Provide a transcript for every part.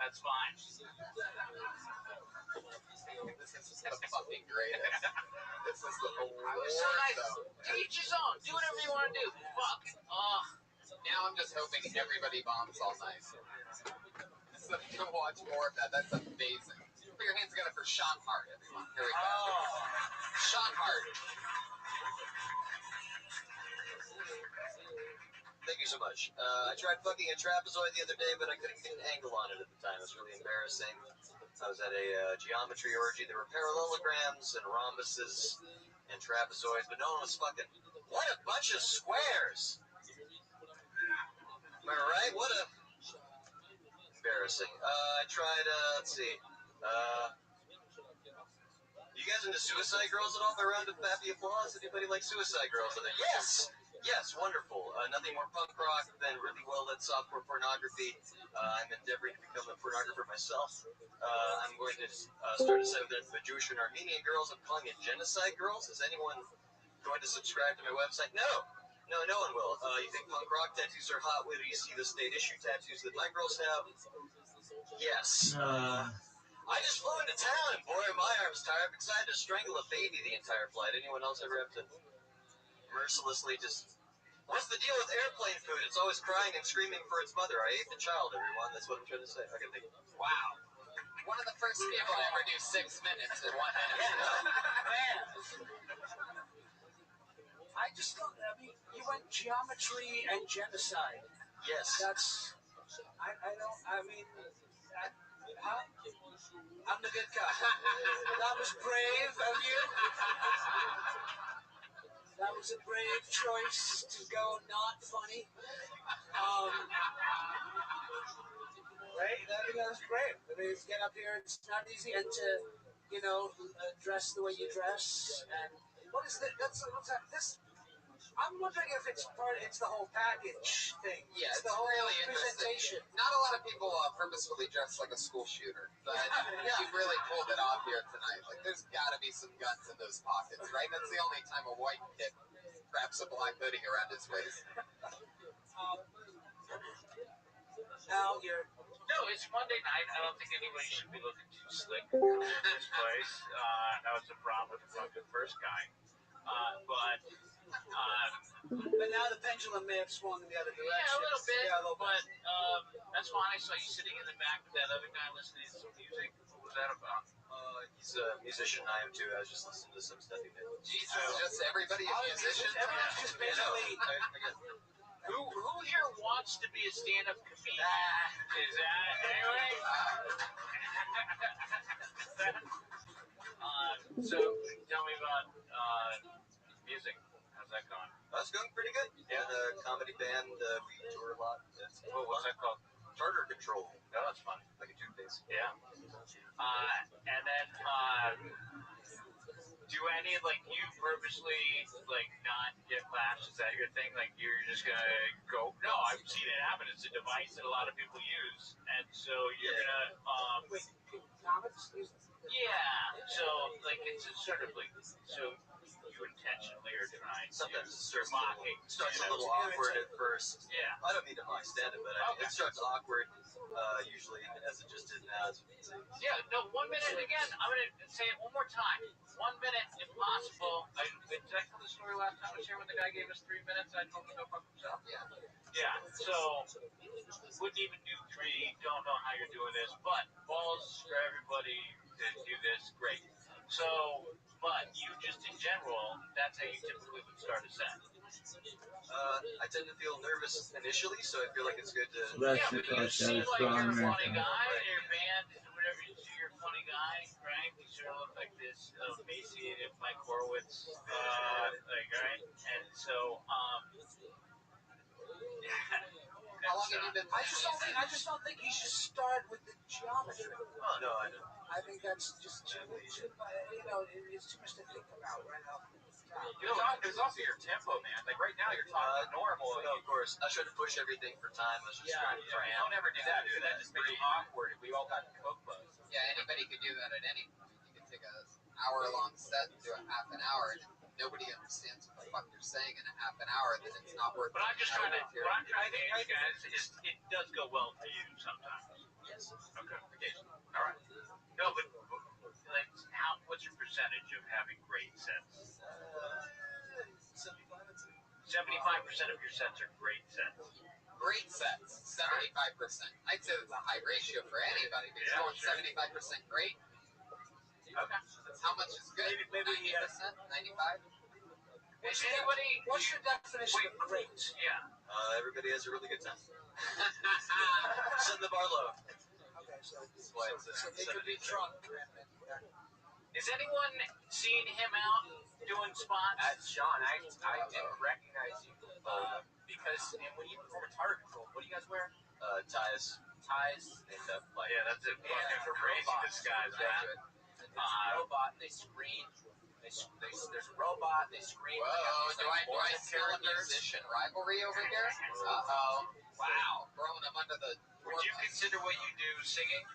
That's fine. This is the fucking greatest. This is the It's so nice. To each his own. Do whatever you want to do. Fuck. Now I'm just hoping everybody bombs all night. So to watch more of that. That's amazing. Put your hands together for Sean Hart, everyone. Here we go. Sean Hart. Thank you so much. I tried fucking a trapezoid the other day, but I couldn't get an angle on it at the time. It was really embarrassing. I was at a geometry orgy. There were parallelograms and rhombuses and trapezoids, but no one was fucking. What a bunch of squares! Am I right? What a embarrassing. I tried. Let's see. You guys into Suicide Girls at all? A round of happy applause. Anybody like Suicide Girls? Yes. Yes, wonderful. Nothing more punk rock than really well-lit softcore pornography. I'm endeavoring to become a pornographer myself. I'm going to start a site with the Jewish and Armenian girls. I'm calling it Genocide Girls. Is anyone going to subscribe to my website? No. No one will. You think punk rock tattoos are hot? Wait till you see the state issue tattoos that my girls have. Yes. I just flew into town and boy, my arm's tired. I'm excited to strangle a baby the entire flight. Anyone else ever have to mercilessly just... What's the deal with airplane food? It's always crying and screaming for its mother. I ate the child, everyone. That's what I'm trying to say. Okay, thank you. Wow. One of the first people to ever do 6 minutes in 1 minute. Yeah, no. Man. I just thought, I mean, you went geometry and genocide. Yes. That's, I mean, huh? I'm the good guy. That was brave of you. That was a brave choice to go not funny. Right? I mean, that was brave. I mean, to get up here, it's not easy, and to, dress the way you dress. And what is that? What's that? This. I'm wondering if it's the whole package thing. Yeah, it's the whole really presentation. Not a lot of people purposefully dress like a school shooter, but you really pulled it off here tonight. Like, there's got to be some guns in those pockets, right? That's the only time a white kid wraps a black hoodie around his waist. Now you're. No, it's Monday night. I don't think anybody should be looking too slick in this place. That was the problem with the fucking first guy. But now the pendulum may have swung in the other direction. Yeah, a little bit. Yeah, a little bit. But that's fine. I saw you sitting in the back with that other guy listening to some music. What was that about? He's a musician. I am too. I was just listening to some stuff he did. Jesus, just everybody a musician? Everyone's just basically. Who here wants to be a stand-up comedian? Is that anyway? So tell me about music. How's that going? That's going pretty good. Yeah, the comedy band. We tour a lot. What's that called? Tartar Control. Oh, that's fun. Like a toothpaste. Yeah. And then, do any, you purposely, not get lashed? Is that your thing? Like, you're just gonna go, no, I've seen it happen. It's a device that a lot of people use. And so you're gonna, Wait, comics? yeah. So, it's a sort of, so you intentionally are trying Sometimes it to, starts a little awkward at first. Yeah. I don't mean to mock stand-up, but it starts awkward, usually, as it just did now. Yeah, no, 1 minute again. I'm going to say it one more time. 1 minute, if possible. Did I tell the story last time I was here when the guy gave us 3 minutes? I told him to go fuck himself? Yeah. Yeah, so wouldn't even do 3. Don't know how you're doing this, but balls for everybody to do this. Great. So, but you just in general, that's how you typically would start a set. I tend to feel nervous initially, so I feel like it's good to. Yeah, but you seem like you're a funny guy, and your band, whatever you see, you're a funny guy, right? You sort of look like this emaciated Mike Horowitz, right? And so, How long have you been I just don't think you should start with the geometry. Oh no, I know. I think that's just too it's too much to think about right now. It's also your tempo, man. Like right now, you're talking normal. No, of course. I tried to push everything for time. I was just trying to cram. Don't ever do that, dude. That just makes it awkward. We all got coke buzz. Yeah, anybody could do that at any point. You can take an hour-long set and do it half an hour, and if nobody understands what the fuck you're saying in a half an hour, then it's not worth it. But I'm just trying to. What I'm trying to get, guys, is it does go well for you sometimes. Yes. Yes. Okay. Occasionally. All right. No, but like, what's your percentage of having great sets? 75% of your sets are great sets. Great sets, 75%. I'd say that's a high ratio for anybody. But Yeah, going sure. 75% great. Okay. How much is good? Maybe 90%? 95? Is anybody? What's your definition of great? Yeah. Everybody has a really good time. Setting the bar low. Okay, so they 70. could be drunk. Is anyone seeing him out doing spots? Sean, I didn't recognize you because when you perform a target control, what do you guys wear? Ties. Ties. And like, Yeah, that's a fucking crazy disguise, man. It's a robot. They scream. There's a robot. They scream. Whoa, do I voice smell a characters. musician rivalry over here? Uh-oh. Wow. Throwing them under the door. Would you consider what you do singing?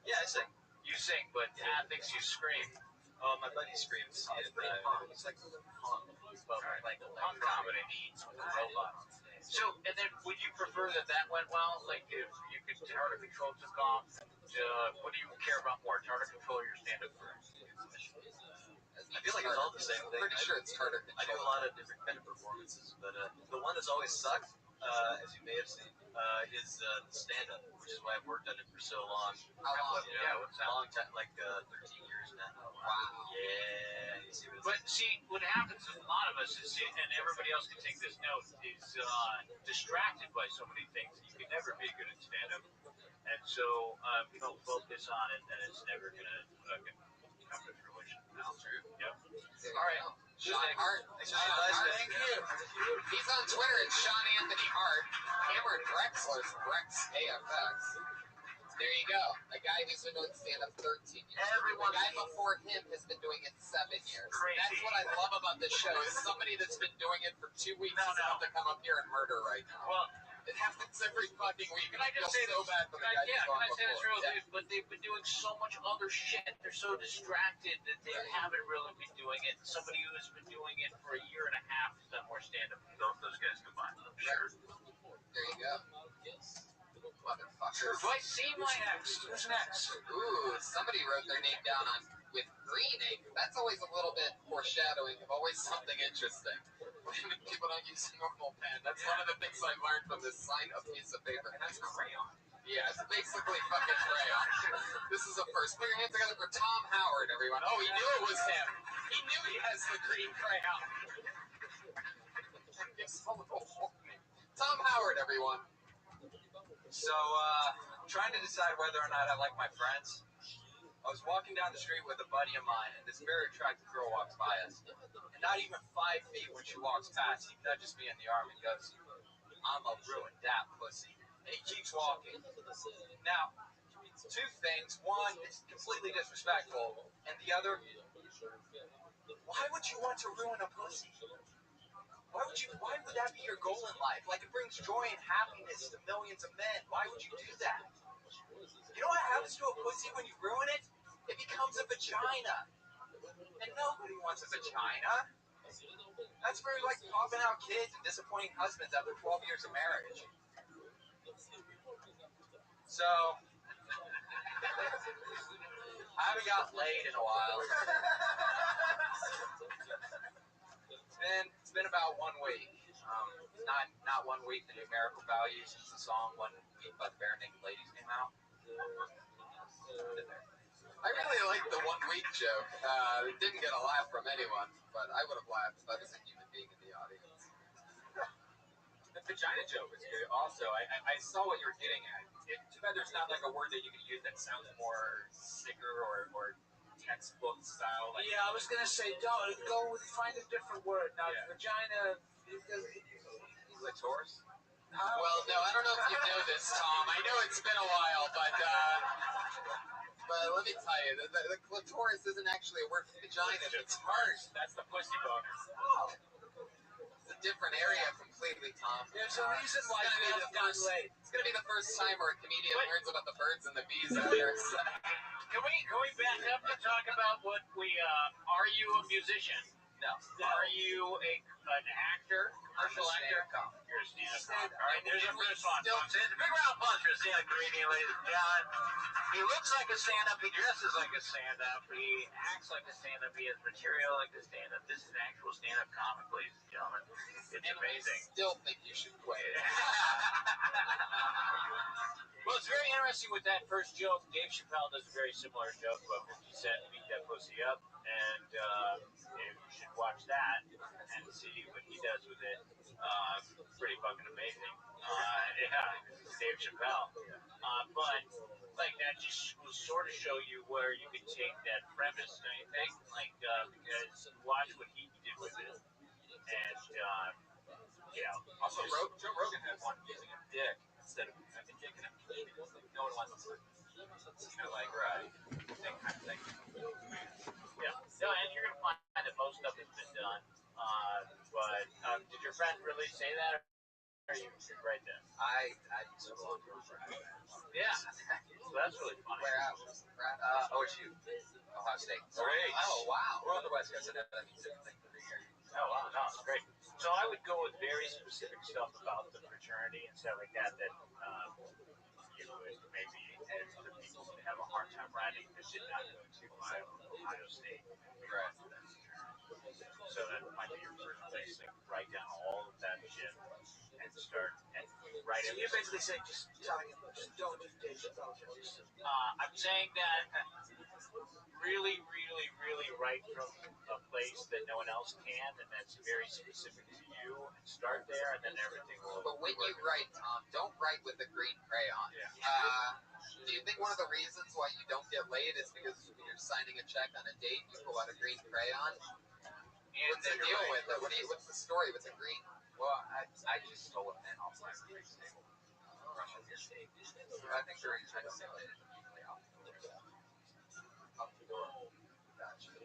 yeah, I sing. You sing, but Tad thinks you scream. Oh, my buddy screams. It's pretty punk. It's like punk, but like Punk comedy. beats with the robot on stage. So, and then would you prefer that went well? Like, if you could target control took off, what do you care about more, target control or your stand-up career? I feel like it's all the same thing. Pretty sure it's harder to I do a lot of different kind of performances, but the one that's always sucked, as you may have seen, is the stand-up, which is why I've worked on it for so long. How long? Yeah, what's that? A long time, like 13 years now. Wow. Yeah, you see what it's But see, what happens is a lot of us is, and everybody else can take this note, is distracted by so many things that you can never be good at stand-up. And so if you don't focus on it, then it's never gonna fucking come to fruition. That's true. Yep. All right. Sean Hart. Thank you. He's on Twitter at Sean Anthony Hart. Cameron Drexler's Drex AFX. There you go. A guy who's been doing stand-up 13 years. The guy before him has been doing it 7 years. Crazy. That's what I love about this show is somebody that's been doing it for 2 weeks is about to come up here and murder right now. Well, it happens every fucking week. Can I just say so this? bad for the guy Yeah, can I say this real quick? quick? But they've been doing so much other shit. They're so distracted that they haven't really been doing it. Somebody who has been doing it for a year and a half has done more stand-up than both those guys combined. Sure. There you go. Motherfuckers. Do I see my next? Who's next? Ooh, somebody wrote their name down on with green ink. That's always a little bit foreshadowing of always something interesting. People don't use a normal pen. That's one of the things I learned from this sign up piece of paper. And that's crayon. Yeah, it's basically fucking crayon. This is a first. Put your hands together for Tom Howard, everyone. Oh, he knew it was him. He knew he has the green crayon. Tom Howard, everyone. So, I'm trying to decide whether or not I like my friends. I was walking down the street with a buddy of mine, and this very attractive girl walks by us. And not even 5 feet when she walks past, he nudges me in the arm and goes, "I'm a ruin that pussy." And he keeps walking. Now, 2 things. One, it's completely disrespectful. And the other, why would you want to ruin a pussy? Why would that be your goal in life? Like, it brings joy and happiness to millions of men. Why would you do that? You know what happens to a pussy when you ruin it? It becomes a vagina. And nobody wants a vagina. That's for, like, popping out kids and disappointing husbands after 12 years of marriage. So, I haven't gotten laid in a while. It's been about 1 week. Not 1 week, the numerical value since the song 1 week by the Bare Naked Ladies came out. I really like the 1 week joke. It didn't get a laugh from anyone, but I would have laughed if I was a human being in the audience. The vagina joke is good also. I saw what you were getting at. Too bad there's not like a word that you can use that sounds more sicker or textbook style. Like, Yeah, I was gonna say, go find a different word. Now, Yeah. vagina. clitoris. Well, no, I don't know if you know this, Tom. I know it's been a while, but let me tell you, the clitoris isn't actually a word for vagina. It's hard. That's the pussy bonus. Oh. It's a different area completely, Tom. There's a reason why you haven't gotten laid. It's going to be the first time where a comedian learns about the birds and the bees out there. Can we back up to talk about what we are you a musician? No. Are you an actor? Commercial actor? You're a stand-up comic. All right, there's a first one. Big round punch for a stand-up comedian, ladies and gentlemen. He looks like a stand-up. He dresses like a stand-up. He acts like a stand-up. He has material like a stand-up. This is an actual stand-up comic, ladies and gentlemen. It's amazing. I still think you should quit. Well, it's very interesting with that first joke. Dave Chappelle does a very similar joke about 50 Cent, beat that pussy up, and you should watch that and see what he does with it. Pretty fucking amazing. Yeah, it's Dave Chappelle. But like that just will sort of show you where you can take that premise, don't you think? Like because watch what he did with it, and Also, Joe Rogan had one using a dick instead of a dick and a penis. Like, no one wants to, like, right, same kind of thing. Yeah. No, and you're gonna find that most of it's been done. But did your friend really say that, or you right then? I used to belong to a frat. Yeah. So that's really funny. Where at? OSU, Ohio State. Great. Oh, wow. We're on the West Coast, and that means different things every year. Oh wow, no, it's great. So I would go with very specific stuff about the fraternity and stuff like that you would maybe and other people would have a hard time writing that did not go to Ohio State. Right. So that might be your first place. Like write down all of that shit and start and write So it. you're basically saying just telling him, just don't do Dave Chappelle jokes. I'm saying that really, really, really write from a place that no one else can, and that's very specific to you. And start there, and then everything will. But when you write, Tom, don't write with a green crayon. Yeah. Do you think one of the reasons why you don't get laid is because when you're signing a check on a date, you pull out a green crayon? What's the deal with it? What's the story with the green? Well, I just stole a pen off my roommate's table. I think the reason I don't get laid is usually out the door. Gotcha. If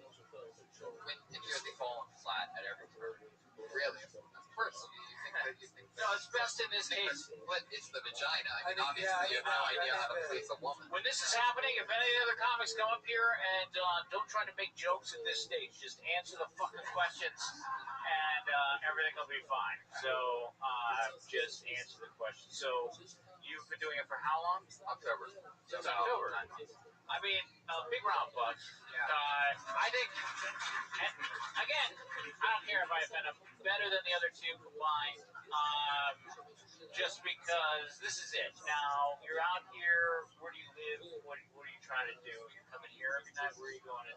you're falling flat at every turn. Really? Of course. You think No, it's best in this case. What is the vagina? I mean, I think, obviously you have no yeah, idea how to yeah. please a woman. When this is happening, if any other comics come up here and don't try to make jokes at this stage, just answer the fucking questions and everything will be fine. So just answer the questions. So you've been doing it for how long? October. Since October. 9 months. I mean, big round bucks. I think, and again, I don't care if I offend them, better than the other two combined. Just because this is it. Now, you're out here. Where do you live? What are you trying to do? You're coming here every night? Where are you going?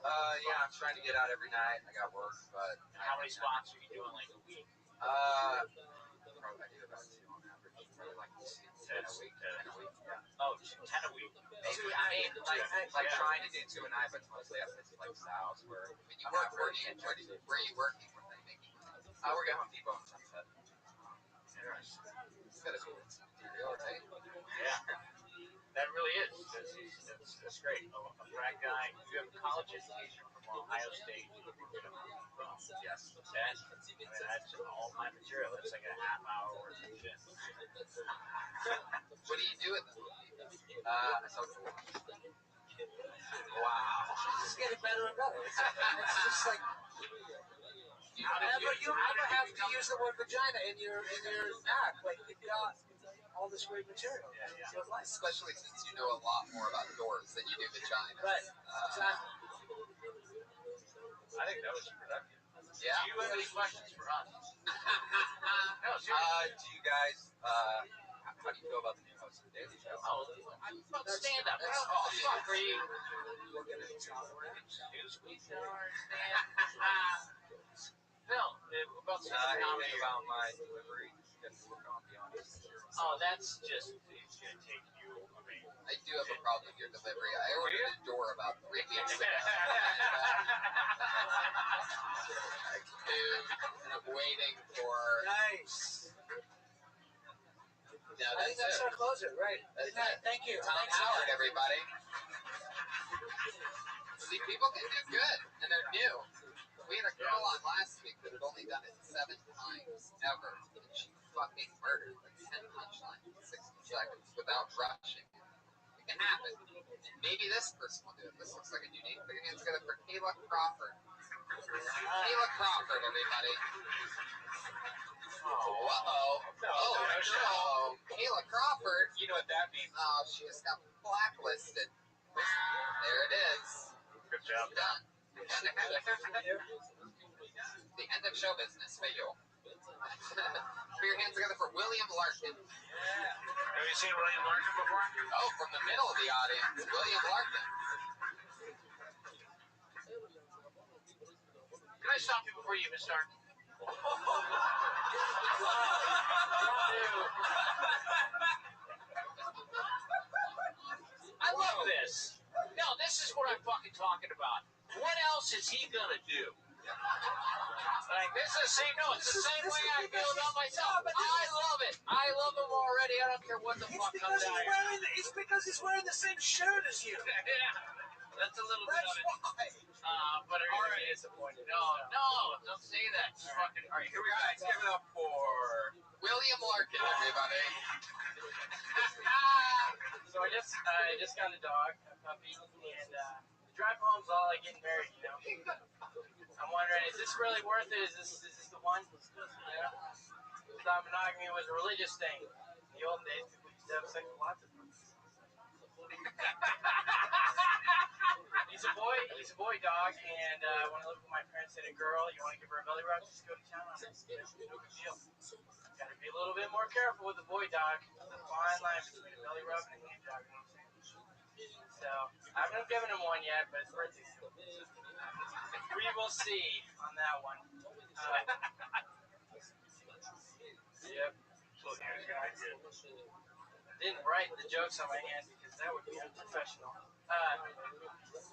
Yeah, I'm trying to get out every night. I got work, but How many spots are you doing like a week? probably I do about 2 on average. Probably like 10 a week. 10 a week. Yeah. Oh, 10 a week. Maybe, I mean, like trying to do 2 a night, but mostly I places like Styles where When you work, where are you working? What are they making? I work at Home Depot in Sunset. Interesting. It's gotta be material, right? Yeah, that really is. That's great. A frat guy. You have a college education from Ohio State. Yes. That's all my material. It's like a half hour worth of shit. What do you do with them? I sell for Wow. This is getting better and better. It's just like you never have to use the word vagina in your act. Like you've got all this great material. Yeah. So life. Especially since you know a lot more about doors than you do vagina. Right. Exactly. I think that was productive. Yeah. Do you have any questions for us? No, seriously. Do you guys, how do you feel about the new host of the Daily Show? Oh, I'm about stand up. Oh, fuck. Are you? Working in software. Newsweek or stand? Phil, about stand up comedy. Anything about my delivery? Just work on the honest. Oh, that's just, it's going to take you, I mean. I do have a problem with your delivery. I ordered a door about 3 weeks ago. And I'm waiting for. Nice. No, I think that's our closer, right? That's Good night. it. Thank you. Tom Howard, everybody. See, people can do good, and they're new. We had a girl on last week that had only done it 7 times ever, and she fucking murdered like 10 punchlines in 60 seconds without rushing. It can happen. Maybe this person will do it. This looks like a unique thing. It's good for Kayla Crawford. Kayla Crawford, everybody. Uh-oh. Oh, Kayla Crawford. You know what that means. Oh, she just got blacklisted. There it is. Good job. Done. The end of show business for you. Put your hands together for William Larkin. Have you seen William Larkin before? Oh, from the middle of the audience, William Larkin. Can I stop you before you even start? I love this. No, this is what I'm fucking talking about. What else is he gonna do? Like, this is the same. No, it's the same way I feel about myself. I love it. I love him already. I don't care what the fuck comes out here. It's because he's wearing the same shirt as you. Yeah, that's a little bit of it. Why. But are you Already disappointed. No, don't say that. Fucking. All right, here we go. Guys, give it up for. William Larkin, everybody. So I just got a dog, a puppy, and the drive home's all like getting married, you know. I'm wondering, is this really worth it? Is this the one? Yeah. Thought monogamy was a religious thing. In the olden days, people used to have sex with lots of puppies. He's a boy dog, and when I lived with my parents and a girl, you want to give her a belly rub, just go to town on it. No big deal. Gotta be a little bit more careful with the boy dog. There's a fine line between a belly rub and a hand job, you know what I'm saying? So, I haven't given him one yet, but his birthday's soon. We will see on that one. Yep. Didn't write the jokes on my hand because that would be unprofessional.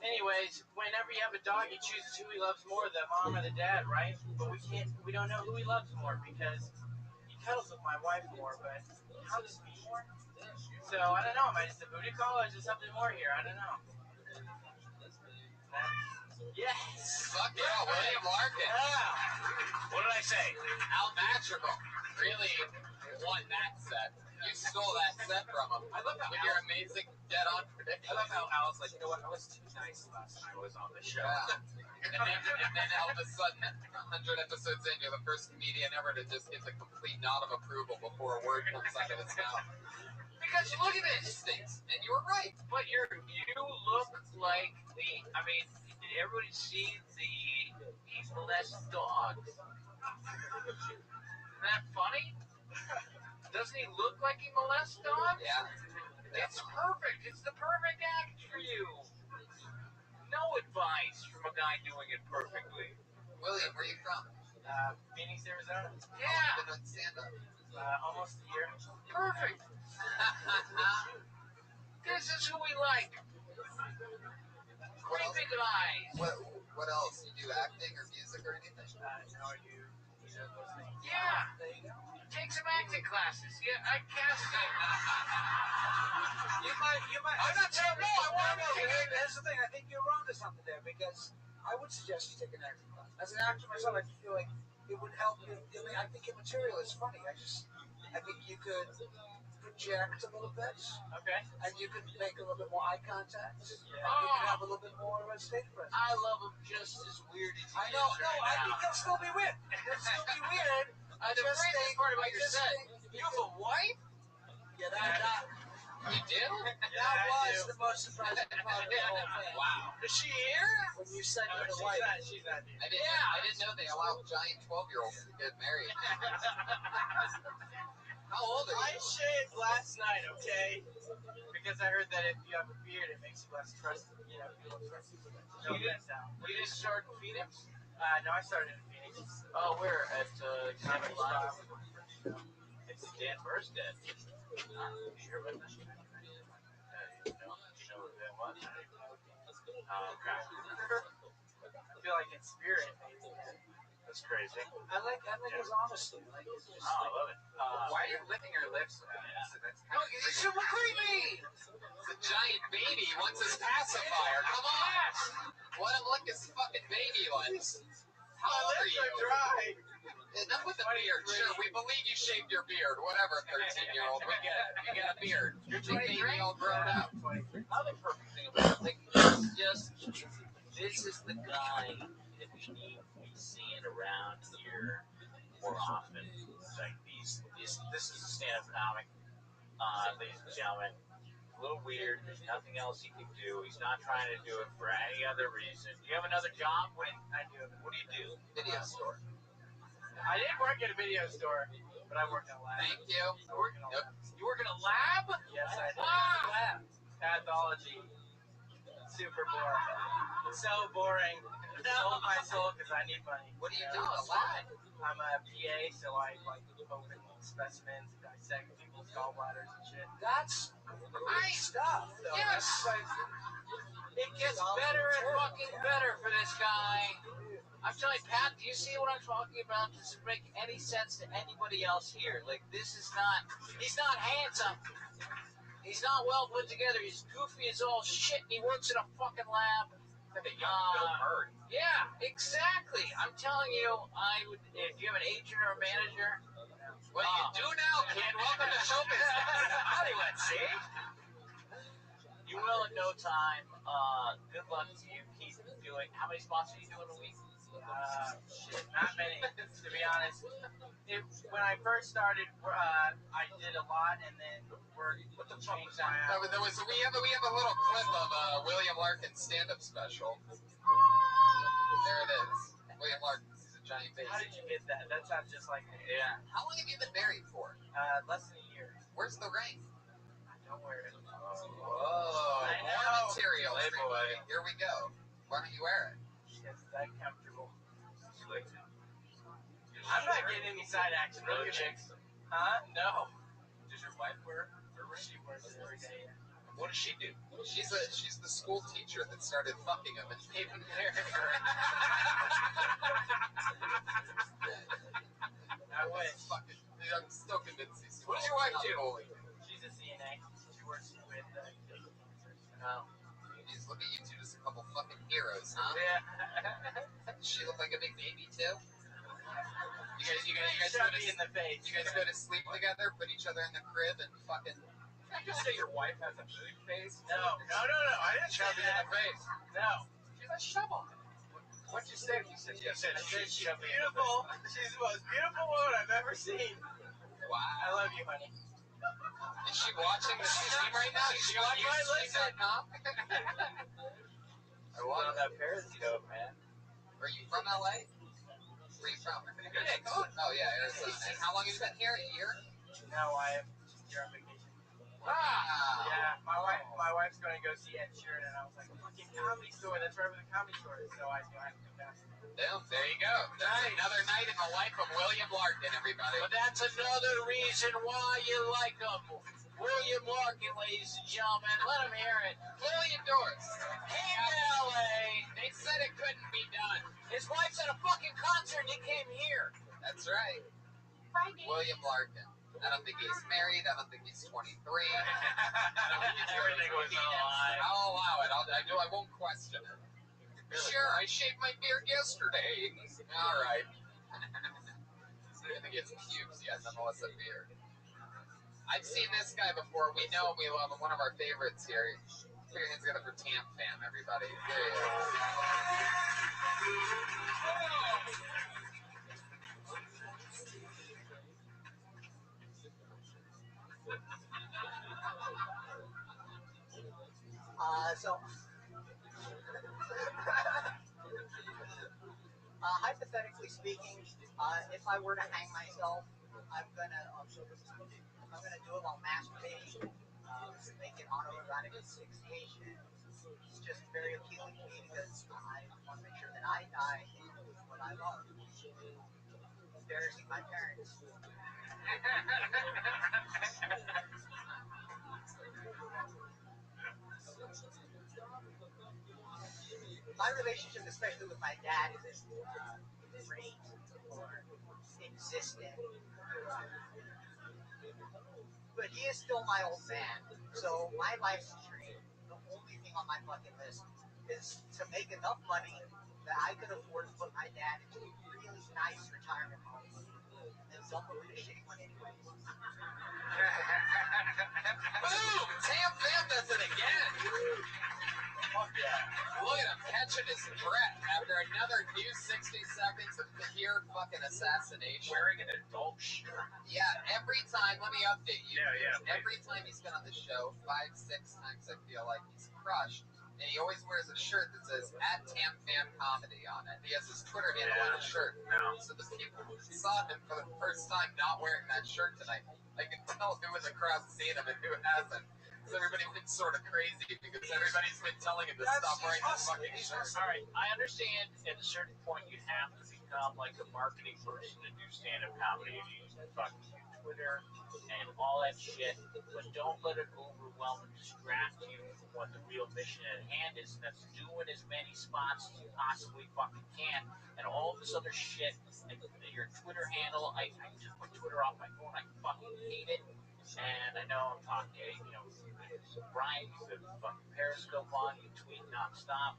Anyways, whenever you have a dog, he chooses who he loves more, the mom or the dad, right? But we don't know who he loves more because he cuddles with my wife more, but he hugs me more. So I don't know, am I just a booty call or is there something more here? I don't know. Yes! Fuck yeah, William Larkin. Yeah. What did I say? Al Madrigal really won that set. You stole that set from him. I love how with your amazing dead-on prediction. I love how Al's like, you know what, I was too nice last time I was on the show. Yeah. and then all of a sudden, 100 episodes in, you're the first comedian ever to just get the complete nod of approval before a word comes out of his mouth. Because look at this. Instincts, and you were right. But you look like did everybody see the molest dogs? Isn't that funny? Doesn't he look like he molests dogs? Yeah. It's perfect. It's the perfect act for you. No advice from a guy doing it perfectly. William, where are you from? Phoenix, Arizona. Yeah. Been on stand-up. Almost a year. Perfect. This is who we like. Great big eyes. What else? You do acting or music or anything? No, I do those things. Yeah. There you go. Take some acting classes. Yeah, I cast it. You might. I'm not saying no. I want to. Here's the thing. I think you're wrong to something there because I would suggest you take an acting class. As an actor myself, I feel like it would help you. I mean, I think your material is funny. I think you could project a little bit. Okay. And you could make a little bit more eye contact. Yeah. You could have a little bit more of a stage presence. I love him just as weird as he I know. is No, right I think now. he'll still be weird. He'll still be weird. The crazy part about your set, you have a wife? Yeah, that You do? that was the most surprising part of the whole thing. Wow. Is she here? When you said you had a She's wife. not here. I didn't know they allow giant 12-year-olds to get married. How old are I you? shaved last night, okay? Because I heard that if you have a beard, it makes you less trusted. You know, people trust you with it. No offense, Al. You didn't start in Phoenix? No, I started in Phoenix. Oh, where? At Comedy Live? It's Dan Burstead. You hear about that? You know who that was? Okay. I feel like in spirit, maybe. That's crazy. I like his honesty. Like it's just I love it. Why are you licking your lips? No, it's super creepy. It's a giant baby. What's his pacifier? Come on. Let him lick his fucking baby lips. How old are you? Dry. Enough with the beard. Sure, we believe you shaved your beard. Whatever, 13-year-old. We get it. You got a beard. You're 23 all grown up. Other perfect thing about it, like, this is the guy that we need to be seeing around here more often. It's like this is a stand-up comic, ladies and gentlemen. A little weird. There's nothing else he can do. He's not trying to do it for any other reason. Do you have another job? I do. What do you do? Video store. I didn't work at a video store, but I worked in a lab. Thank you. I work in a lab. You work in a lab? Yes, I did. Ah! Pathology. Super boring. So boring. Sold my soul because I need money. What do you do in the lab? I'm a PA, so I like open specimens, dissect people's gallbladders and shit. That's Nice stuff. So Yes. It gets better and fucking better for this guy. I'm telling you, Pat, do you see what I'm talking about? Does it make any sense to anybody else here? Like, this is not, he's not handsome. He's not well put together. He's goofy as all shit, and he works in a fucking lab. Like a young Bill Murray. Yeah, exactly. I'm telling you, I would, if you have an agent or a manager. Well, you do now, kid. Welcome to show business. Hollywood, see? You will in no time. Good luck to you. Keep doing. How many spots are you doing a week? Shit, not many, to be honest. When I first started, I did a lot, and then what the fuck was that? We have a little clip of William Larkin's stand-up special. There it is. William Larkin, he's a giant bass. How did you get that? That sounds just like me. Yeah. How long have you been married for? Less than a year. Where's the ring? Don't wear it. Whoa, I more know. material, Playboy. everybody. Here we go. Why don't you wear it? It's that comfortable. She likes it. I'm not getting any side action. No Look at chicks. it. Huh? No. Does your wife wear? She wears it every day. What does she do? She's the school teacher that started fucking him and made him marry her. I wish. I'm still convinced he's. What does your wife do? She's a CNA. She works with kidney cancer. No. Jeez, look at you two, just a couple fucking heroes, huh? Yeah. Does she look like a big baby too? You guys Shove me in the face. You guys go to sleep together, put each other in the crib, and fucking. Can I just say your wife has a big face? No. I didn't Shove say me in that. the face. No. She's a shovel. What'd you say? You said I said she's she's beautiful. She's the most beautiful woman I've ever seen. Wow. I love you, honey. Is she watching the stream right now? Is she on YouTube.com? I want that Periscope, man. Are you from LA? Where are you from? Phoenix. Oh yeah, Arizona. And how long have you been here? A year? No, I am here on vacation. Wow. Yeah, my wife's going to go see Ed Sheeran, and I was like, fucking Comedy Store. That's right where the Comedy Store is. So I have to come back. Boom, there you go. That's another night in the life of William Larkin, everybody. But that's another reason why you like him. William Larkin, ladies and gentlemen. Let him hear it. Fully endorsed. Came to LA. They said it couldn't be done. His wife's at a fucking concert and he came here. That's right. William Larkin. I don't think he's married. I don't think he's 23. Everything was a lie. I'll allow it. I won't question it. Sure, I shaved my beard yesterday. All right. I think it's pubes yet, nonetheless a beard. I've seen this guy before. We know him. We love him. One of our favorites here. Put your hands together for Tamp Fam, everybody. There he is. Hypothetically speaking, if I were to hang myself, I'm gonna do it while masturbating, make it autoerotic asphyxiation. It's just very appealing to me because I want to make sure that I die in what I love, embarrassing my parents. My relationship, especially with my dad, is great or existent. But he is still my old man. So my life's dream, the only thing on my bucket list, is to make enough money that I could afford to put my dad into a really nice retirement home. And then dump him into shitty one anyway. Boom! Tamp Fam does it again. Fuck yeah. Look at him. catching his breath after another new 60 seconds of pure fucking assassination. Wearing an adult shirt. Yeah, every time, let me update you. Yeah. Every time he's been on the show, 5-6 times I feel like he's crushed. And he always wears a shirt that says @TamFamComedy on it. He has his Twitter handle on his shirt. No. So the people who saw him for the first time not wearing that shirt tonight, I can tell who in the crowd's seen him and who hasn't. Because everybody went sort of crazy because everybody's been telling him to stop wearing the fucking shirt. All right, I understand at a certain point you have to become like a marketing person to do stand-up comedy. You fucking do Twitter and all that shit, but don't let it overwhelm and distract you from what the real mission at hand is, and that's doing as many spots as you possibly fucking can, and all this other shit, and your Twitter handle. I just put Twitter off my phone. I fucking hate it, and I know I'm talking, Brian, you could fucking Periscope on, you tweet nonstop.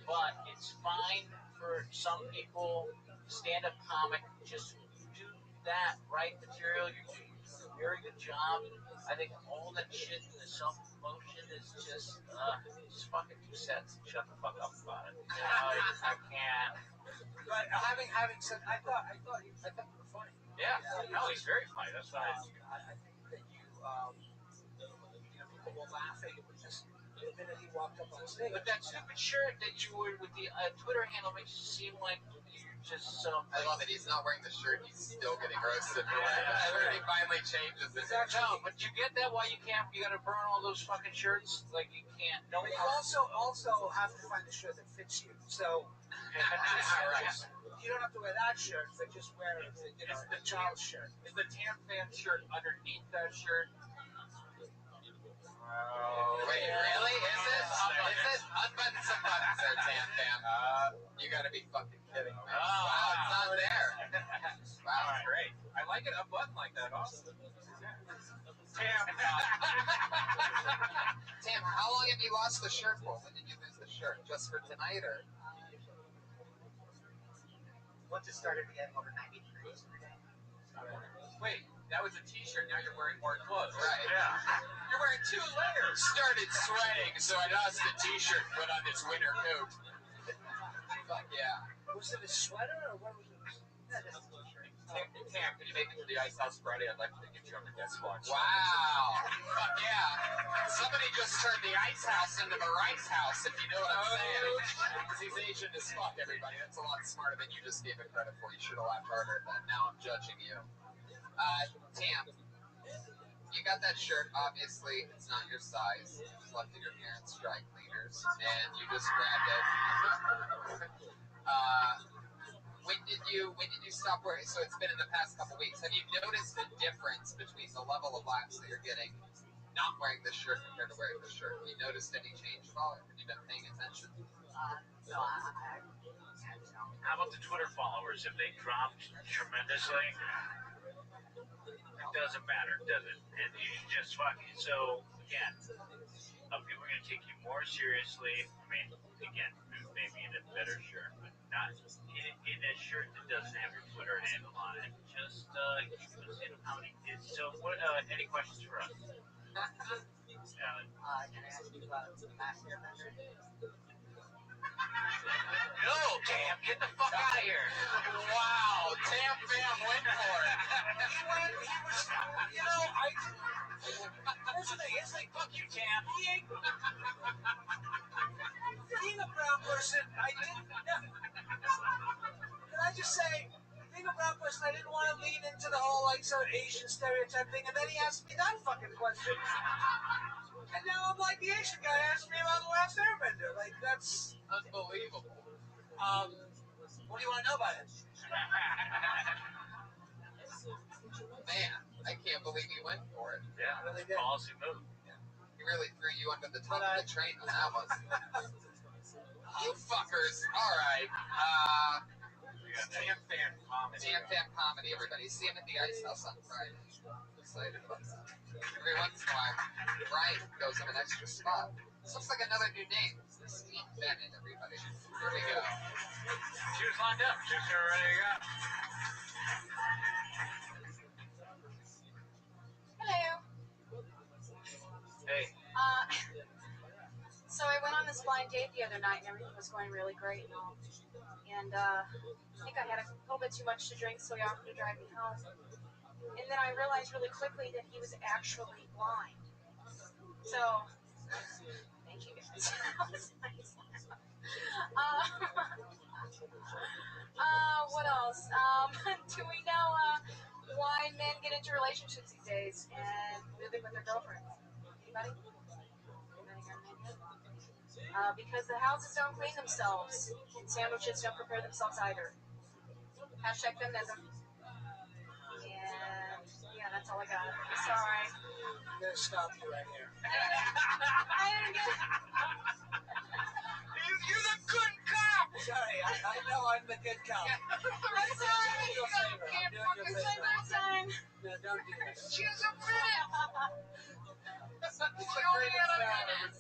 But it's fine for some people. Stand-up comic, just do that, write material. You're doing a very good job. I think all that shit in the self-promotion is just fucking 2 cents. Shut the fuck up about it. I can't. But having said, I thought you were funny. Yeah, no, he's very funny. That's why. I think that people were laughing just the minute he walked up on stage. But that stupid shirt that you wore with the Twitter handle makes you seem like you're just so. I love it. He's not wearing the shirt. He's still getting roasted for wearing the shirt. He finally changes it. No, but you get that why you can't. You gotta burn all those fucking shirts. Like you can't. No. But you also have to find a shirt that fits you. So you don't have to wear that shirt, but just wear the child shirt. Is the Tam Fam shirt underneath that shirt? Wait, really? Is it? Unbutton some buttons there, Tam Fam. You gotta be fucking kidding me. Wow, it's not there. Wow, Right. great. I like it unbuttoned like that, Austin. Tam. Tam, how long have you lost the shirt for? When did you lose the shirt? Just for tonight, or? Once it started getting over 90 degrees every day. Wait, that was a t-shirt. Now you're wearing more clothes. Right. Yeah. You're wearing 2 layers. Started sweating, so I lost the t-shirt, put on this winter coat. Fuck yeah. Was it a sweater or what was it? Tam, can you make it to the Ice House Friday? I'd like to get you on the guest watch. Wow. Fuck yeah. Somebody just turned the Ice House into the Rice House, if you know what I'm saying. Because he's Asian as fuck, everybody. That's a lot smarter than you just gave it credit for. You should have laughed harder at that. Now I'm judging you. Tam, you got that shirt. Obviously, it's not your size. You just left at your parents' dry cleaners, and you just grabbed it. When did you stop wearing? So it's been in the past couple weeks. Have you noticed the difference between the level of laughs that you're getting not wearing this shirt compared to wearing this shirt? Have you noticed any change at all? Have you been paying attention? No, I How about the Twitter followers? Have they dropped tremendously? It doesn't matter, does it? And you just fucking. So again, people are gonna take you more seriously. I mean, again, maybe in a better shirt, but not in a shirt that doesn't have your Twitter handle on it. Just keep listening to how many kids. So, what? Any questions for us? can I ask you about the last airbender? No, Tam, get the fuck out of here. Wow, Tam Fam went for it. Here's the thing. It's like, Fuck you, Tam. being a brown person, can I just say, being a brown person, I didn't want to lean into the whole, sort of Asian stereotype thing, and then he asked me that fucking question. And now I'm like, the Asian guy asked me about the last airbender. That's Unbelievable. what do you want to know about it? Man, I can't believe you went for it. Yeah, Really did. policy move. He really threw you under the top of the train on that one. You fuckers. All right. Tam Fam Comedy. Tam Fam Comedy, everybody. See him at the Ice House on Friday. Excited about that. Every once in a while, Brian goes on an extra spot. This looks like another new name. Steve Bennett, everybody. Here we go. She was lined up. She was ready to go. Hello. Hey. So I went on this blind date the other night, and everything was going really great and all. And I think I had a little bit too much to drink, so he offered to drive me home. And then I realized really quickly that he was actually blind. So, thank you guys. That was nice. What else? Do we know why men get into relationships these days and living with their girlfriends? Anybody? Because the houses don't clean themselves, and sandwiches don't prepare themselves either. Hashtag feminism. And yeah, that's all I got. Sorry. I'm gonna stop you right here. I didn't get it. You're the good cop! Sorry, I know I'm the good cop. I'm sorry. You can't fucking It's my first time. No, don't do this. She's a minute! You only had a minute.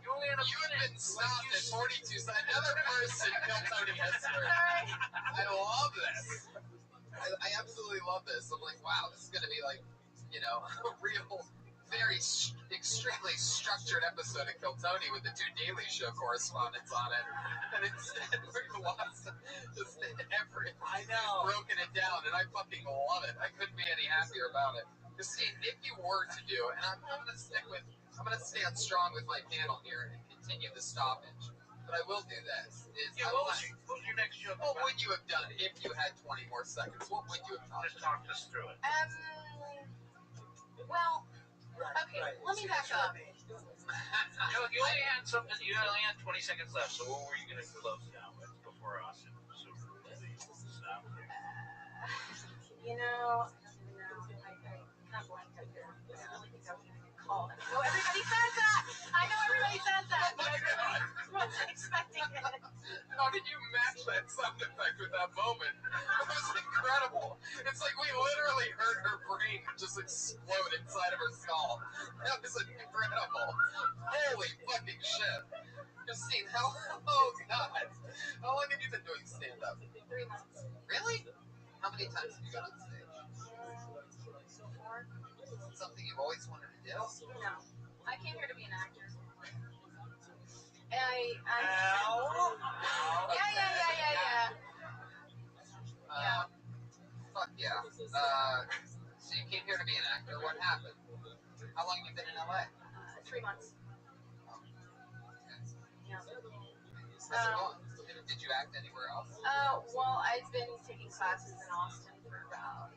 You only had a You've minute. been stopped at 42 seconds. Another person killed Tony history. Sorry. I love this. I absolutely love this. I'm like, wow, this is going to be like, you know, a real, very extremely structured episode of Kill Tony with the two Daily Show correspondents on it. And instead, we're lost just every. I know. Broken it down, and I fucking love it. I couldn't be any happier about it. Christine, if you were to do, and I'm going to I'm going to stand strong with my panel here and continue the stoppage. But I will do this. What was your next joke? What would you have done if you had 20 more seconds? What would you have done? Just talk us through it. Well, Right, okay, right. let me back up. You only had something. You only had 20 seconds left. So what were you going to close down with before us? So stop. You know, I kind of blanked up here. I really think I was going to get called. I know everybody says that. But I really wasn't expecting it. How did you match that sound effect with that moment? It was incredible. It's like we literally heard her brain just explode inside of her skull. That was incredible. Holy fucking shit. Christine, oh god. How long have you been doing stand-up? 3 months. Really? How many times have you gone on stage? 4. Something you've always wanted to do? No. I came here to be an actor. And Yeah. Fuck yeah. So you came here to be an actor. What happened? How long have you been in LA? 3 months. Yeah. How's it going? Did you act anywhere else? Well, I've been taking classes in Austin for about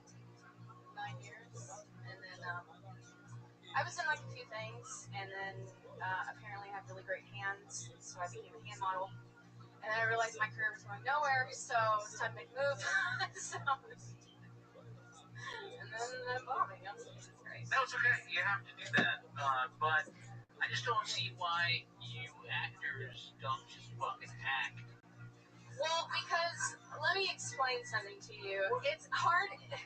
9 years, and then I was in like a few things, and then apparently I have really great hands, so I became a hand model. And then I realized my career was going nowhere, so it was time to make a move. And then I'm bombing. It's great. No, it's okay. You have to do that. But I just don't see why you actors don't just fucking act. Well, because let me explain something to you. It's hard. No.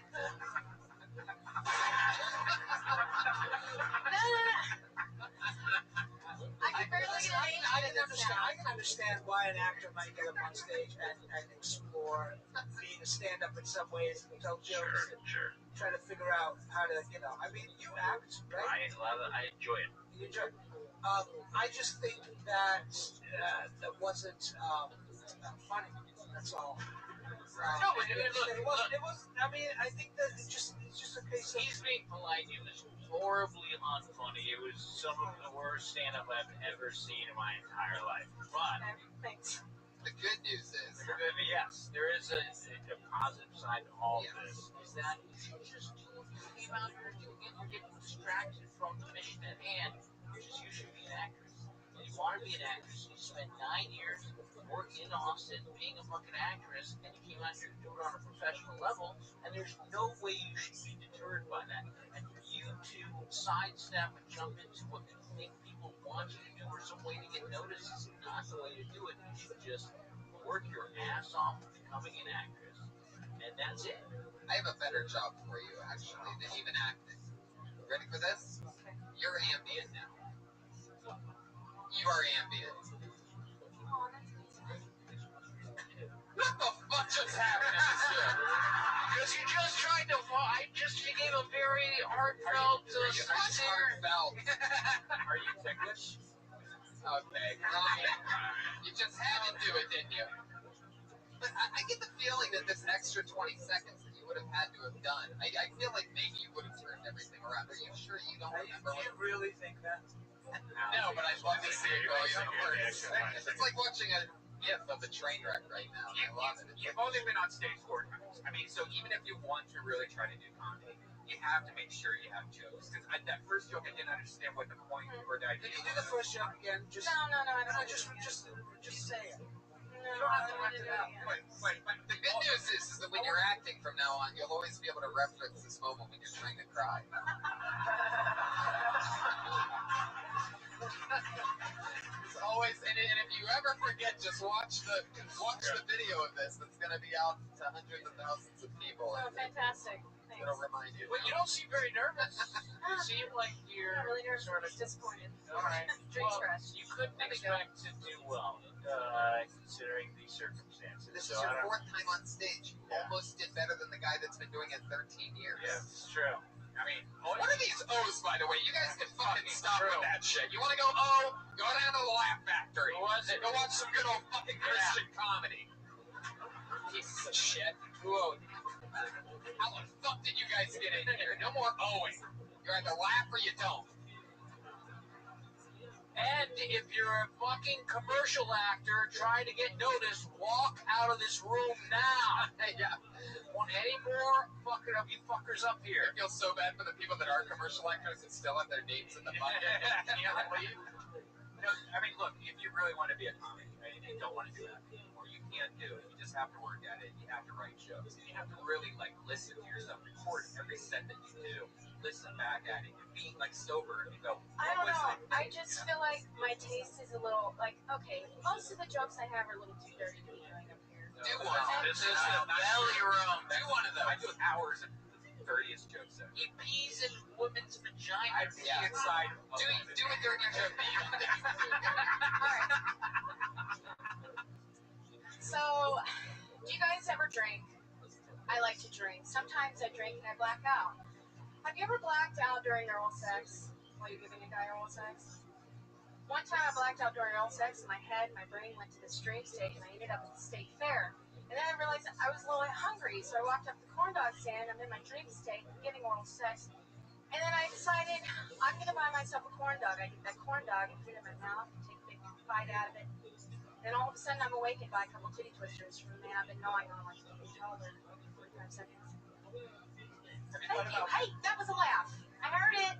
I can barely get an I can understand why an actor might get up on stage and explore being a stand-up in some ways, tell jokes, Sure. try to figure out how to, I mean, you act, right? I enjoy it. You enjoy it. I just think that that wasn't funny. That's all. No, but It wasn't. I mean, I think that it's just a case of. He's being polite. It was horribly unfunny. It was some of the worst stand-up I've ever seen in my entire life. But Thanks. The good news is, yes, there is a positive side to all of this. Is that you just came out here and you're getting distracted from the mission at hand, which is you should be an actress. And you want to be an actress. You spent 9 years working in Austin, being a fucking actress, and you came out here to do it on a professional level, and there's no way you should be deterred by that. And for you to sidestep and jump into what you think people want you to do or some way to get noticed is not the way to do it. You should just work your ass off becoming an actress, and that's it. I have a better job for you, actually, than even acting. Ready for this? Okay. You're ambient now. You are ambient. Oh, that's amazing. What the fuck just happened in this show? Because you just tried to, you gave a very heartfelt, sincere. Heartfelt. Are you ticklish? Oh, 20 seconds that you would have had to have done. I feel like maybe you would have turned everything around. Are you sure you don't remember? Do you really think that? No, but I'd love to see it go It's like watching a GIF of a train wreck right now. I love it. You've only been on stage 4 times. I mean, so even if you want to really try to do comedy, you have to make sure you have jokes. Because that first joke, I didn't understand what the point or the idea Can you do the first joke again? Just No, I don't know. just say it. No, You don't have to I act it wanna out. do it again. The good news is that when you're acting from now on, you'll always be able to reference this moment when you're trying to cry. It's always, and if you ever forget, just watch the video of this. That's going to be out to hundreds of thousands of people. Oh, fantastic. Thanks. It'll remind you. Well, you don't seem very nervous. You seem like you're I'm really nervous. sort of Disappointed. all right. Drink Well, stress. you couldn't expect to do well, considering the circumstances. This is So your I don't- 4th time on stage. You almost did better than the guy that's been doing it 13 years. Yeah, it's true. I mean, What are these O's, by the way? You guys can fucking stop True. with that shit. You want to go O? Go down to the Laugh Factory. Was it? Go watch some good old fucking Christian comedy. Pieces of shit. Whoa. How the fuck did you guys get in here? No more O'ing. You either laugh or you don't. And if you're a fucking commercial actor trying to get noticed, walk out of this room now. Yeah. Want any more fucking of you fuckers up here? I feel so bad for the people that are commercial actors that still have their names in the bucket. Can't leave. No, I mean, look, if you really want to be a comic, right, and you don't want to do acting anymore, you can't do it. You just have to work at it. You have to write jokes. And you have to really, like, listen to yourself, record every set that you do, listen back at it, and be, like, sober and go, I don't what was know. it? I just feel like my taste is a little like okay. Most of the jokes I have are a little too dirty to be doing up here. Do one. This is the belly room. Do one of I those. do hours of the dirtiest jokes ever. He pees in women's I vaginas. pee inside of Do a dirty joke that you want to do. All right. So, do you guys ever drink? I like to drink. Sometimes I drink and I black out. Have you ever blacked out during oral sex while you're giving a guy oral sex? One time I blacked out during oral sex, and my head, my brain went to the stream steak, and I ended up at the state fair. And then I realized that I was a little hungry, so I walked up to the corn dog stand. I'm in my dream state, giving oral sex, and then I decided I'm gonna buy myself a corn dog. I get that corn dog and put it in my mouth, and take a big bite out of it. Then all of a sudden I'm awakened by a couple titty twisters from the man I've been gnawing on like a toddler for 45 seconds. Thank you. Hey, that was a laugh. I heard it.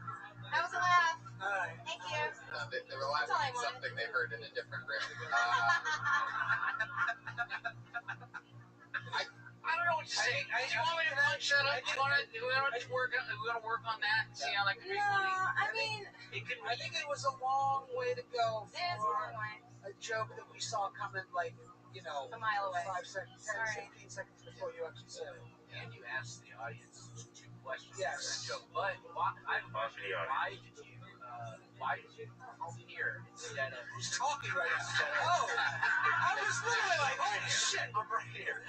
That was a laugh. All right. Thank you. They were laughing That's all I at wanted. something they heard in a different room. I don't know what to say. Do you want me to shut up? Do you want to work on that and see how that can be No, funny? I mean, It can I think it was a long way to go it is a for long way. a joke that we saw coming like, you know, A mile away. 5 seconds, 10, Sorry. 15 seconds before you actually said it. And you ask the audience 2 questions. Yes. for a joke. But I have a question. Why did you come here instead of Who's talking right now? Oh, I was literally like, holy shit. I'm right here.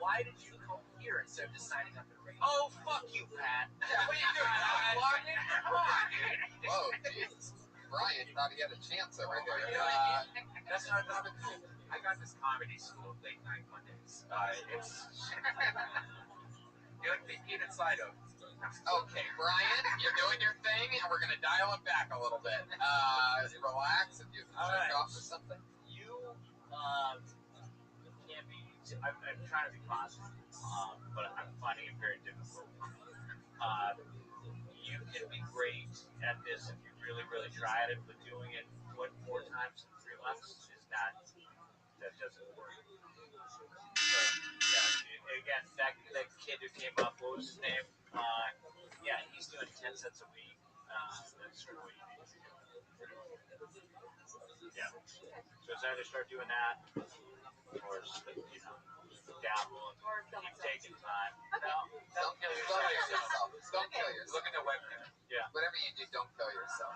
Why did you come here instead of just signing up at a radio? Oh, fuck you, Pat. Yeah, what are you doing? Whoa, Jesus. Brian thought he had a chance over there. That's not I got this comedy school late night Mondays. It's you like the inside of. Okay, Brian, you're doing your thing, and we're going to dial it back a little bit. Relax if you All jerk right. off or something. You can't be. I'm trying to be positive, but I'm finding it very difficult. You can be great at this if you really, really try at it, but doing it 4 times in 3 months is not. That doesn't work. So, yeah. Again, that kid who came up, what was his name? Yeah, he's doing 10 cents a week. That's sort of what you need to do. Yeah. So it's either start doing that, or dabble and Or film keep myself. taking time. Okay. Don't kill Don't kill yourself. yourself. Don't kill yourself. Look at the webcam. Whatever you do, don't kill yourself.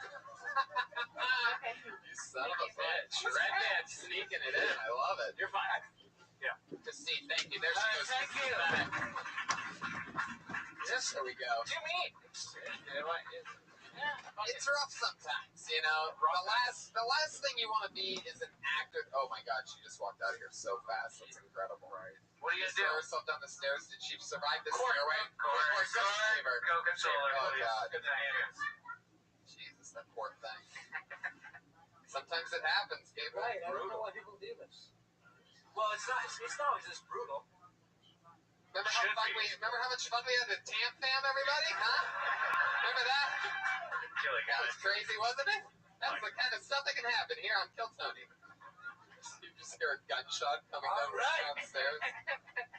Okay. You son of a Thank you. bitch. Red man sneaking it in. I love it. You're fine. Christine, thank you. There she goes. Thank you. Yes, there we go. What do you mean? Yeah. it's rough sometimes, you know. The last thing you want to be is an actor. Oh my God, she just walked out of here so fast. That's incredible. Right. What are you Throw gonna do? herself down the stairs. Did she survive this Court, stairway? go console her, Oh please. God. Get the hands. Jesus, that poor thing. Sometimes it happens, people. Right, I don't know why people do this. Well, it's not always this brutal. Remember how much fun we had to Tam Fam everybody? Huh? Remember that? Killing That guy. was crazy, wasn't it? That's the kind of stuff that can happen here on Kill Tony. You just hear a gunshot coming downstairs.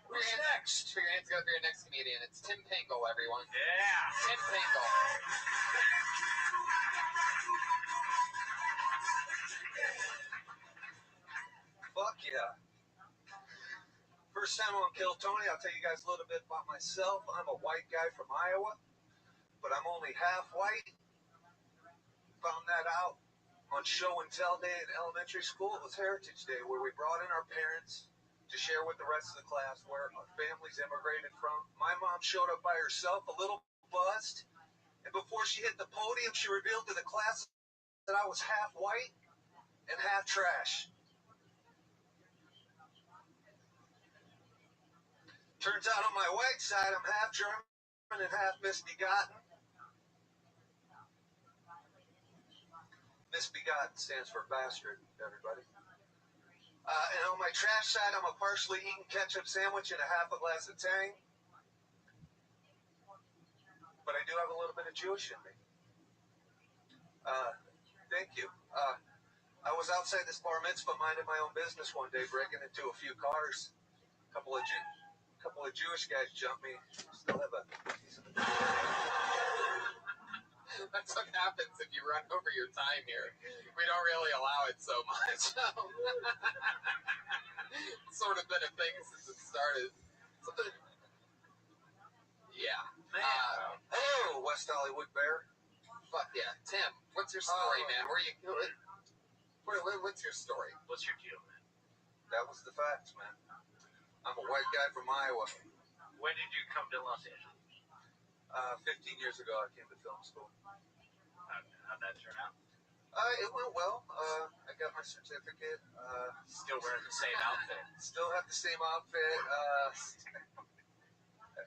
Who's next? Put your hands together for your next comedian. It's Tim Pingle, everyone. Yeah. Tim Pingle. Fuck yeah. First time on Kill Tony, I'll tell you guys a little bit about myself. I'm a white guy from Iowa, but I'm only half white. Found that out on show and tell day in elementary school. It was Heritage Day, where we brought in our parents to share with the rest of the class where our families immigrated from. My mom showed up by herself, a little buzzed, and before she hit the podium, she revealed to the class that I was half white and half trash. Turns out on my white side, I'm half German and half misbegotten. Misbegotten stands for bastard, everybody. And on my trash side, I'm a partially eaten ketchup sandwich and a half a glass of Tang. But I do have a little bit of Jewish in me. Thank you. I was outside this bar mitzvah minding my own business one day, breaking into a few cars. A couple of Jewish guys jumped me. Still have a piece of the... That's what happens if you run over your time here. We don't really allow it so much. It's sort of been a thing since it started. Yeah. Man. Oh, West Hollywood Bear. Fuck yeah. Tim, what's your story, man? What's your story? What's your deal, man? That was the facts, man. I'm a white guy from Iowa. When did you come to Los Angeles? 15 years ago, I came to film school. How'd that turn out? It went well. I got my certificate. Still wearing the same outfit. Still have the same outfit.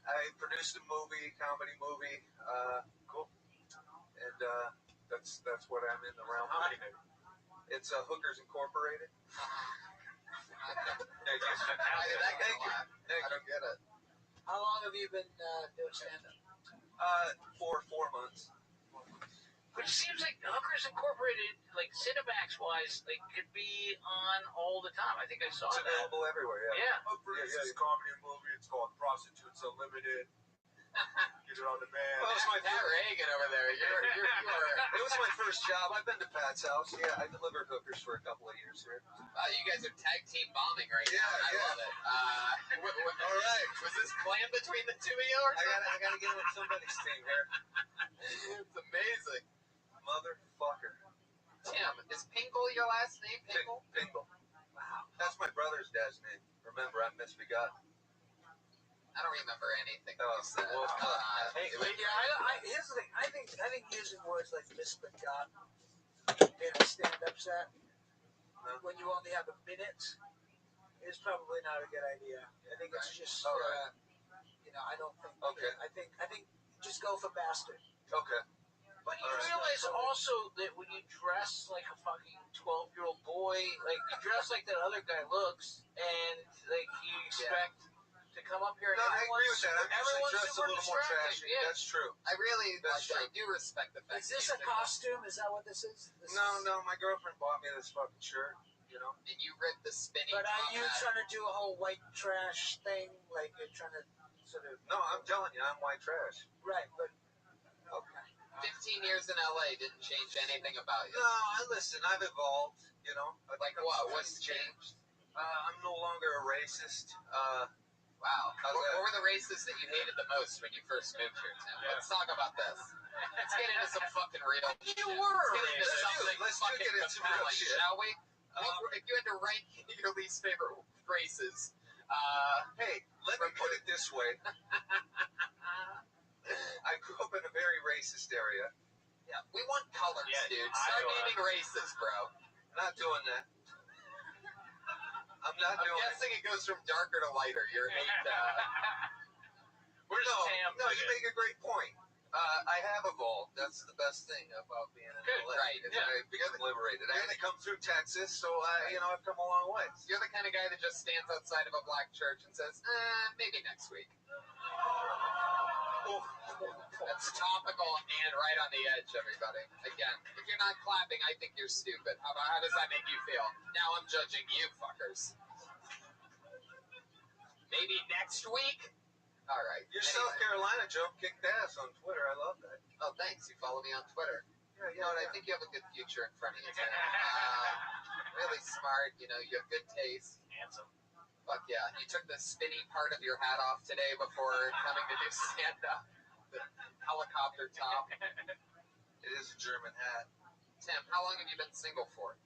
I produced a comedy movie. Cool. And that's what I'm in the realm. Comedy movie. It's Hookers Incorporated. I don't get it. How long have you been doing stand-up? For 4 months. Which seems like Hookers Incorporated, like Cinemax-wise, like could be on all the time. I think I saw It's that. available everywhere, yeah. Yeah. It's a comedy movie. It's called Prostitutes Unlimited. Get it on demand. Well, it was my Pat Reagan over there. You were. It was my first job. I've been to Pat's house. Yeah, I delivered hookers for a couple of years here. You guys are tag team bombing right now. I love it. All right. Was this planned between the two of you or something? I gotta get with somebody's team here. It's amazing. Motherfucker. Tim, is Pingle your last name? Pingle? Pingle. Wow. That's my brother's dad's name. Remember, I'm misbegotten. I don't remember anything you said. Well, Here's the thing. I think using words like misbegotten in a stand-up set when you only have a minute is probably not a good idea. I think it's just, I don't think. Okay. I think just go for bastard. Okay. But you realize also that when you dress like a fucking 12-year-old boy, like you dress like that other guy looks, and like you expect to come up here and I agree with that. I'm usually dressed a little more trashy. Yeah. That's true. I really, That's true. I do respect the fact. Is this a costume? Is that what this is? No, my girlfriend bought me this fucking shirt, you know. And you ripped the spinning. But are you trying to do a whole white trash thing? Like you're trying to sort of... No, I'm telling you, I'm white trash. Right, but... Okay. 15 years in LA didn't change anything about you. No, listen, I've evolved, you know. Like what? What's changed? I'm no longer a racist. Wow. What were the races that you hated the most when you first moved here, Tim? Yeah. Let's talk about this. Let's get into some fucking real shit. You were Let's get into something Let's fucking get into real compelling, shit. shall we? If you had to rank your least favorite races, Hey, let me put it this way. I grew up in a very racist area. Yeah, we want colors, Yeah, dude. Start Iowa. naming races, bro. Not doing that. I'm not I'm doing guessing it goes from darker to lighter. Your hate. Where's Tam? No, you make a great point. I have evolved. That's the best thing about being an Good, LA. right, Is yeah. I become liberated. I had to come through Texas, so I've come a long way. You're the kind of guy that just stands outside of a black church and says, maybe next week. That's topical and right on the edge, everybody. Again, if you're not clapping, I think you're stupid. How does that make you feel? Now I'm judging you, fuckers. Maybe next week? All right. Your South Carolina joke kicked ass on Twitter. I love that. Oh, thanks. You follow me on Twitter. Yeah, You know what? I think you have a good future in front of you, Tim. Really smart. You know, you have good taste. Handsome. Fuck yeah. You took the spinny part of your hat off today before coming to do stand-up. The helicopter top. It is a German hat. Tim, how long have you been single for?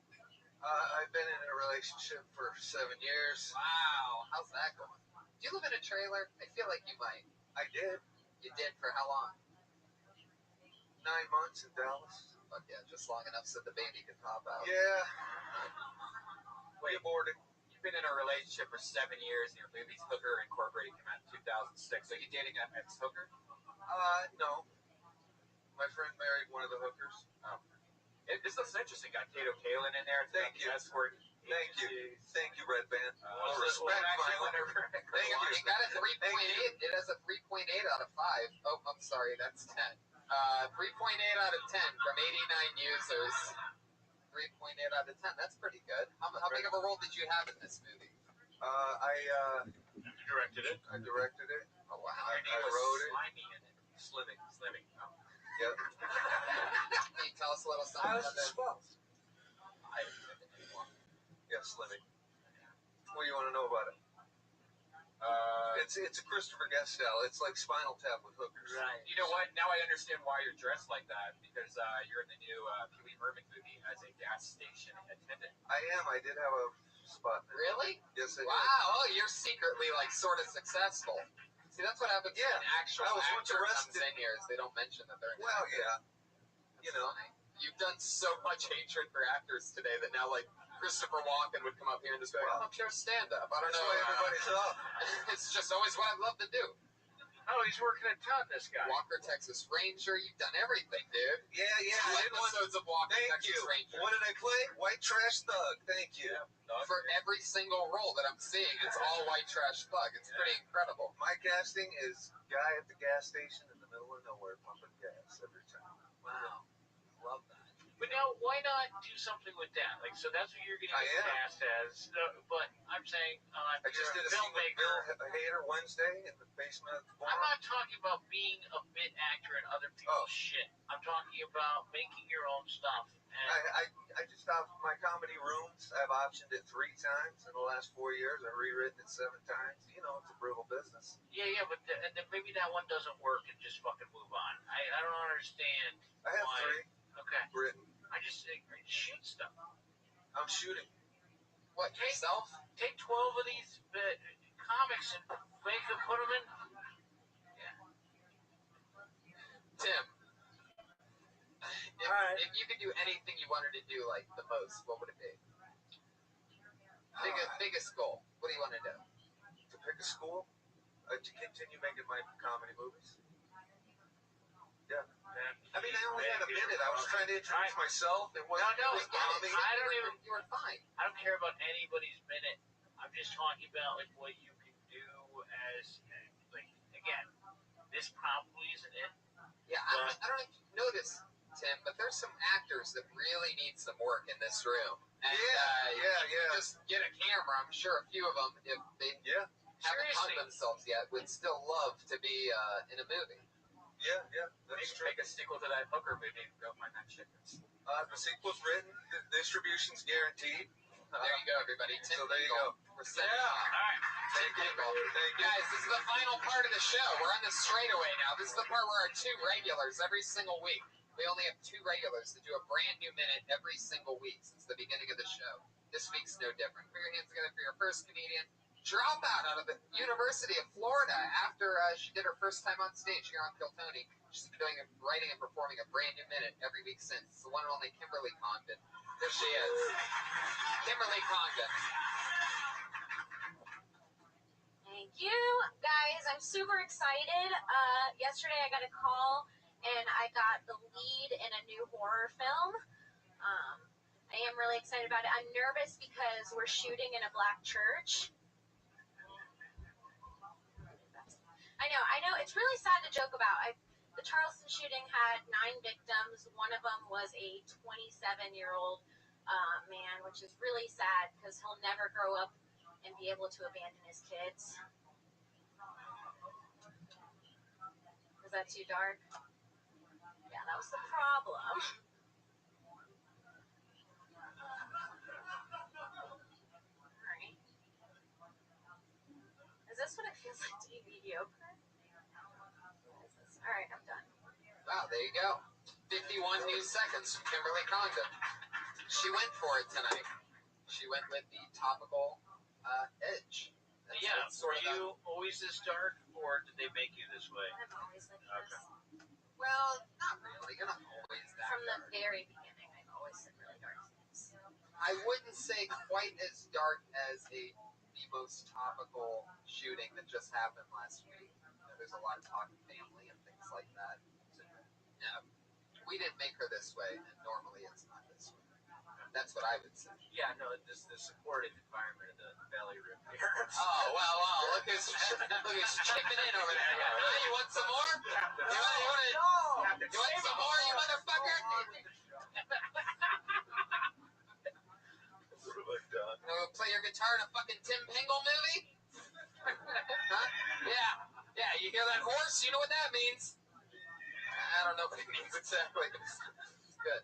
I've been in a relationship for 7 years. Wow. How's that going? Do you live in a trailer? I feel like you might. I did. You did for how long? 9 months in Dallas. Fuck yeah, just long enough so the baby can pop out. Yeah. Wait, aborted. You've been in a relationship for 7 years, and your movie's Hooker Incorporated came out in 2006. So you dating an ex-hooker? No. My friend married one of the hookers. Oh. This looks interesting. Got Kato Kalin in there. Thank you. Escort. Thank you. Thank you, Red Band. Respect, finally. Thank you. It got a 3.8. It has a 3.8 out of 5. Oh, I'm sorry, that's 10. 3.8 out of 10 from 89 users. 3.8 out of 10. That's pretty good. How big of a role did you have in this movie? You directed it. I directed it. Oh, wow. Your name I was wrote it. Slimy in it. Slimming. Oh. Yep. Can you tell us a little something I was about that? spelled. I don't know anymore. Yeah, Slimming. What do you want to know about it? It's a Christopher Guest style. It's like Spinal Tap with hookers. Right. You know what? Now I understand why you're dressed like that, because you're in the new Pee Wee Herman movie as a gas station attendant. I am. I did have a spot there. Really? Yes, I did. Wow. Oh, you're secretly like sort of successful. See, that's what happens when an actual I was once actor comes arrested. in here is they don't mention that they're an Well, actor. yeah. You know, you've done so much hatred for actors today that now, like, Christopher Walken would come up here and just be like, I'm pure stand-up. I don't That's know. why everybody's up. It's just always what I'd love to do. Oh, he's working a ton, this guy. Walker, Texas Ranger, you've done everything, dude. Yeah. Two I did one. episodes of Walker, Thank Texas you. Ranger. What did I play? White Trash Thug. Thank you. For every single role that I'm seeing, it's all white trash thug. It's pretty incredible. My casting is guy at the gas station in the middle of nowhere pumping gas every time. Wow. Love that. But now, why not do something with that? Like, so that's what you're going to I get am. cast as. But I'm saying, I just did a scene with filmmaker. Bill Hader Wednesday in the basement of the I'm bar. not talking about being a bit actor in other people's shit. I'm talking about making your own stuff. And I just stopped my comedy rooms. I've optioned it 3 times in the last 4 years. I've rewritten it 7 times. You know, it's a brutal business. yeah, but and then maybe that one doesn't work and just fucking move on. I don't understand. I have why. 3 Okay. written. I just shoot stuff. I'm shooting. What, yourself? Take 12 of these comics and put them in. Tim. Alright. If you could do anything you wanted to do, like, the most, what would it be? Biggest goal. What do you want to do? To pick a school, to continue making my comedy movies. Yeah. I mean, I only had a minute. I was trying to introduce myself. It wasn't No, it was bombing. I don't even. You were fine. I don't care about anybody's minute. I'm just talking about like what you can do as like again. This probably isn't it. Yeah, I don't know if you noticed, Tim, but there's some actors that really need some work in this room. And, Yeah. Just get a camera. I'm sure a few of them, if they haven't hung themselves yet, would still love to be in a movie. Yeah. That's true. Make a sequel to that Hooker movie and go find that chick. The sequel's written. The distribution's guaranteed. There you go, everybody. Tim So there you Dingle. go. We're sending off. All right. Tim Dingle. Thank you. Guys, this is the final part of the show. We're on the straightaway now. This is the part where our 2 regulars every single week. We only have 2 regulars that do a brand new minute every single week since the beginning of the show. This week's no different. Put your hands together for your first comedian. Dropout out of the University of Florida after she did her first time on stage here on Kiltony. She's been writing and performing a brand new minute every week since. It's the one and only Kimberly Condon. There she is. Kimberly Condon. Thank you, guys. I'm super excited. Yesterday I got a call and I got the lead in a new horror film. I am really excited about it. I'm nervous because we're shooting in a black church. I know. It's really sad to joke about. The Charleston shooting had 9 victims. One of them was a 27-year-old man, which is really sad because he'll never grow up and be able to abandon his kids. Was that too dark? Yeah, that was the problem. Alright. Is this what it feels like to be mediocre? Alright, I'm done. Wow, there you go. 51 new seconds from Kimberly Condon. She went for it tonight. She went with the topical edge. That's were you always this dark, or did they make you this way? I'm always like this. Well, not really. You're not always that From dark. the very beginning, I've always said really dark things. I wouldn't say quite as dark as the most topical shooting that just happened last week. There's a lot of talk of family and things like that. No, we didn't make her this way, and normally it's not this way. That's what I would say. Yeah, no, this the supportive environment of the belly room here. Oh, well, look who's chipping in over there. Hey, you want some more? You want some more, you motherfucker? You know, play your guitar in a fucking Tim Pingle movie? Huh? Yeah, you hear that horse? You know what that means. I don't know what it means exactly. It's good.